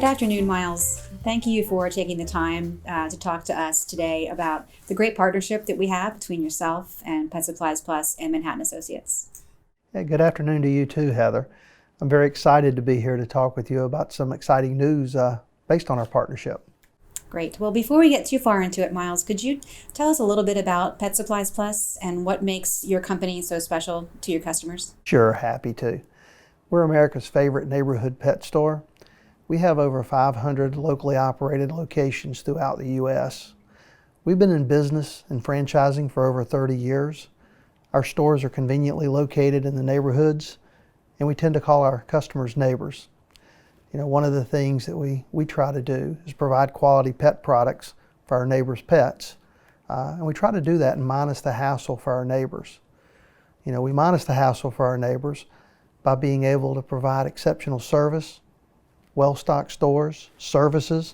Good afternoon, Miles. Thank you for taking the time to talk to us today about the great partnership that we have between yourself and Pet Supplies Plus and Manhattan Associates. Yeah, good afternoon to you too, Heather. I'm very excited to be here to talk with you about some exciting news based on our partnership. Great. Well, before we get too far into it, Miles, could you tell us a little bit about Pet Supplies Plus and what makes your company so special to your customers? Sure, happy to. We're America's favorite neighborhood pet store. We have over 500 locally operated locations throughout the U.S. We've been in business and franchising for over 30 years. Our stores are conveniently located in the neighborhoods, and we tend to call our customers neighbors. You know, one of the things that we try to do is provide quality pet products for our neighbors' pets. And we try to do that and minus the hassle for our neighbors. You know, we minus the hassle for our neighbors by being able to provide exceptional service, well-stocked stores, services.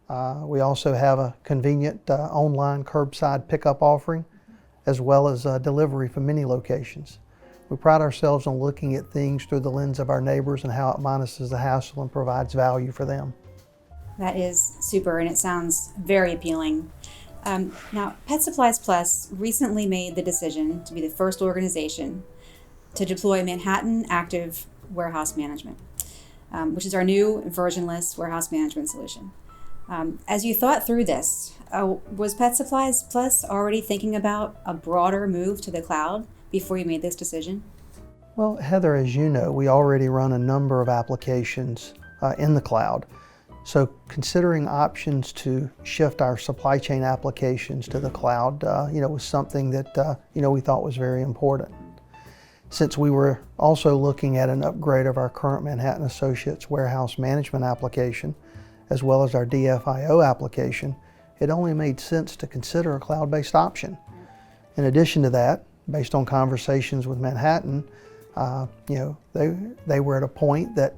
We also have a convenient online curbside pickup offering, as well as delivery from many locations. We pride ourselves on looking at things through the lens of our neighbors and how it minuses the hassle and provides value for them. That is super, and it sounds very appealing. Now, Pet Supplies Plus recently made the decision to be the first organization to deploy Manhattan Active Warehouse Management, which is our new versionless warehouse management solution. As you thought through this, was Pet Supplies Plus already thinking about a broader move to the cloud before you made this decision? Well, Heather, as you know, we already run a number of applications in the cloud. So considering options to shift our supply chain applications to the cloud, was something that, we thought was very important. Since we were also looking at an upgrade of our current Manhattan Associates warehouse management application, as well as our DFIO application, it only made sense to consider a cloud-based option. In addition to that, based on conversations with Manhattan, they were at a point that,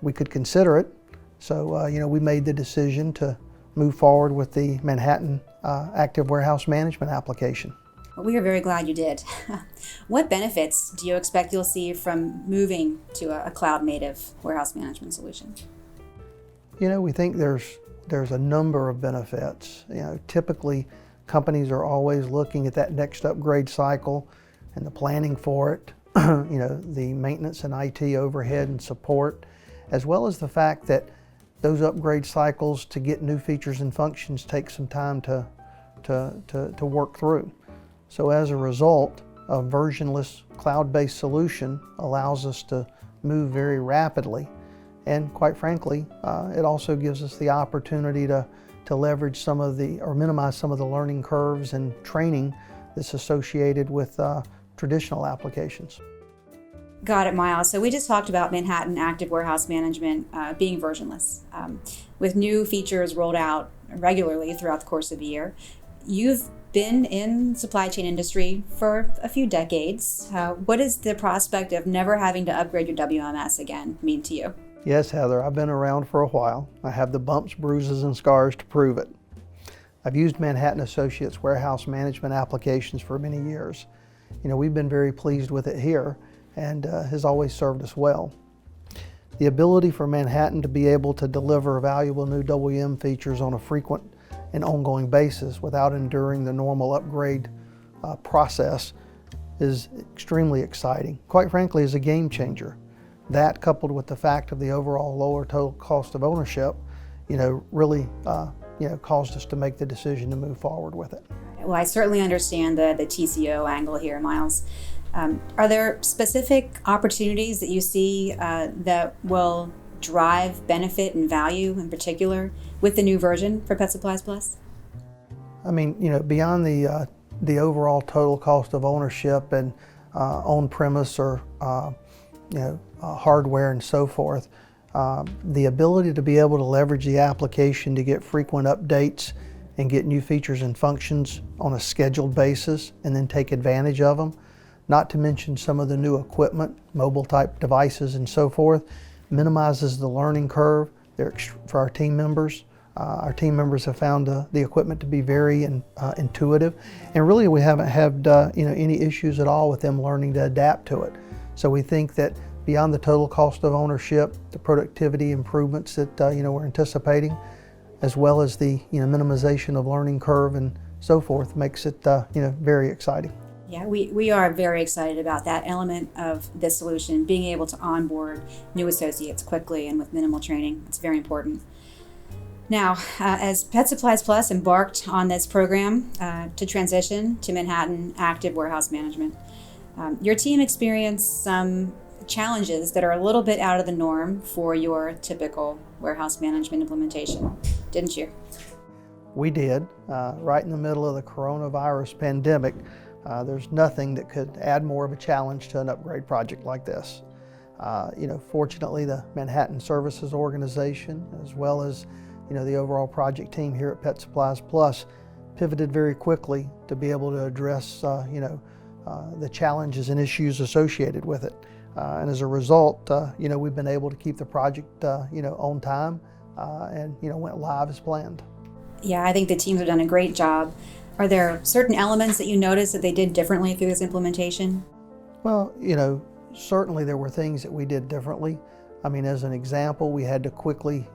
we could consider it. So, we made the decision to move forward with the Manhattan Active Warehouse Management application. Well, we are very glad you did. What benefits do you expect you'll see from moving to a cloud-native warehouse management solution? We think there's a number of benefits. Typically companies are always looking at that next upgrade cycle and the planning for it, the maintenance and IT overhead and support, as well as the fact that those upgrade cycles to get new features and functions take some time to work through. So as a result, a versionless cloud-based solution allows us to move very rapidly. And quite frankly, it also gives us the opportunity to leverage minimize some of the learning curves and training that's associated with traditional applications. Got it, Miles. So we just talked about Manhattan Active Warehouse Management being versionless. With new features rolled out regularly throughout the course of the year, you've been in the supply chain industry for a few decades. What does the prospect of never having to upgrade your WMS again mean to you? Yes, Heather, I've been around for a while. I have the bumps, bruises, and scars to prove it. I've used Manhattan Associates warehouse management applications for many years. We've been very pleased with it here and has always served us well. The ability for Manhattan to be able to deliver valuable new WM features on a frequent and ongoing basis without enduring the normal upgrade process is extremely exciting. Quite frankly, is a game changer. That, coupled with the fact of the overall lower total cost of ownership, really caused us to make the decision to move forward with it. Well, I certainly understand the TCO angle here, Miles. Are there specific opportunities that you see that will drive benefit and value in particular with the new version for Pet Supplies Plus? I mean, beyond the overall total cost of ownership and on-premise or hardware and so forth, the ability to be able to leverage the application to get frequent updates and get new features and functions on a scheduled basis and then take advantage of them, not to mention some of the new equipment, mobile type devices and so forth, minimizes the learning curve for our team members. Our team members have found the equipment to be very intuitive, and really we haven't had any issues at all with them learning to adapt to it. So we think that beyond the total cost of ownership, the productivity improvements that we're anticipating, as well as the minimization of learning curve and so forth, makes it very exciting. Yeah, we are very excited about that element of this solution, being able to onboard new associates quickly and with minimal training. It's very important. Now, as Pet Supplies Plus embarked on this program to transition to Manhattan Active Warehouse Management, your team experienced some challenges that are a little bit out of the norm for your typical warehouse management implementation, didn't you? We did. Right in the middle of the coronavirus pandemic, there's nothing that could add more of a challenge to an upgrade project like this. Fortunately, the Manhattan Services Organization, as well as the overall project team here at Pet Supplies Plus, pivoted very quickly to be able to address the challenges and issues associated with it. And as a result, we've been able to keep the project on time and went live as planned. Yeah, I think the teams have done a great job. Are there certain elements that you noticed that they did differently through this implementation? Well, certainly there were things that we did differently. I mean, as an example, we had to quickly,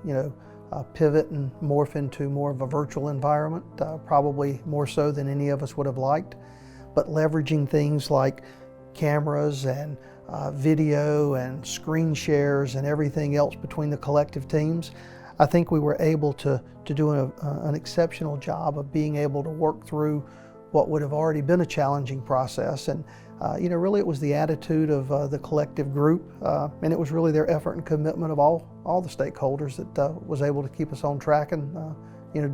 pivot and morph into more of a virtual environment, probably more so than any of us would have liked. But leveraging things like cameras and video and screen shares and everything else between the collective teams, I think we were able to do an exceptional job of being able to work through what would have already been a challenging process. And really it was the attitude of the collective group, and it was really their effort and commitment of all the stakeholders that was able to keep us on track and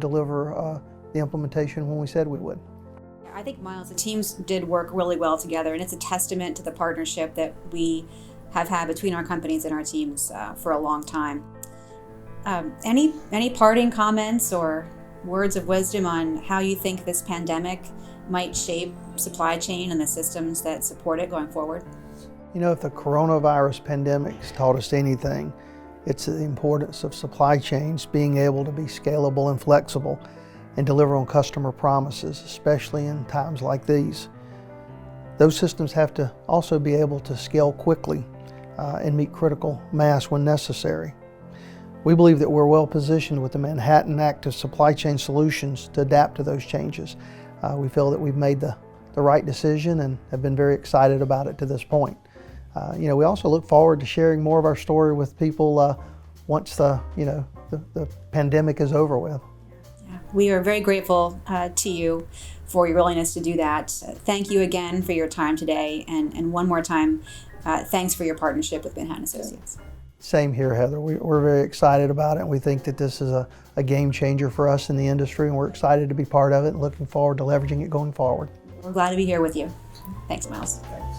deliver the implementation when we said we would. I think, Miles, the teams did work really well together, and it's a testament to the partnership that we have had between our companies and our teams for a long time. Any parting comments or words of wisdom on how you think this pandemic might shape supply chain and the systems that support it going forward? If the coronavirus pandemic has taught us anything, it's the importance of supply chains being able to be scalable and flexible and deliver on customer promises, especially in times like these. Those systems have to also be able to scale quickly and meet critical mass when necessary. We believe that we're well positioned with the Manhattan Active Supply Chain Solutions to adapt to those changes. We feel that we've made the right decision and have been very excited about it to this point. We also look forward to sharing more of our story with people once the pandemic is over with. Yeah, we are very grateful to you for your willingness to do that. Thank you again for your time today, and one more time, thanks for your partnership with Manhattan Associates. Same here, Heather. We're very excited about it, and we think that this is a game changer for us in the industry, and we're excited to be part of it and looking forward to leveraging it going forward. We're glad to be here with you. Thanks, Miles. Thanks.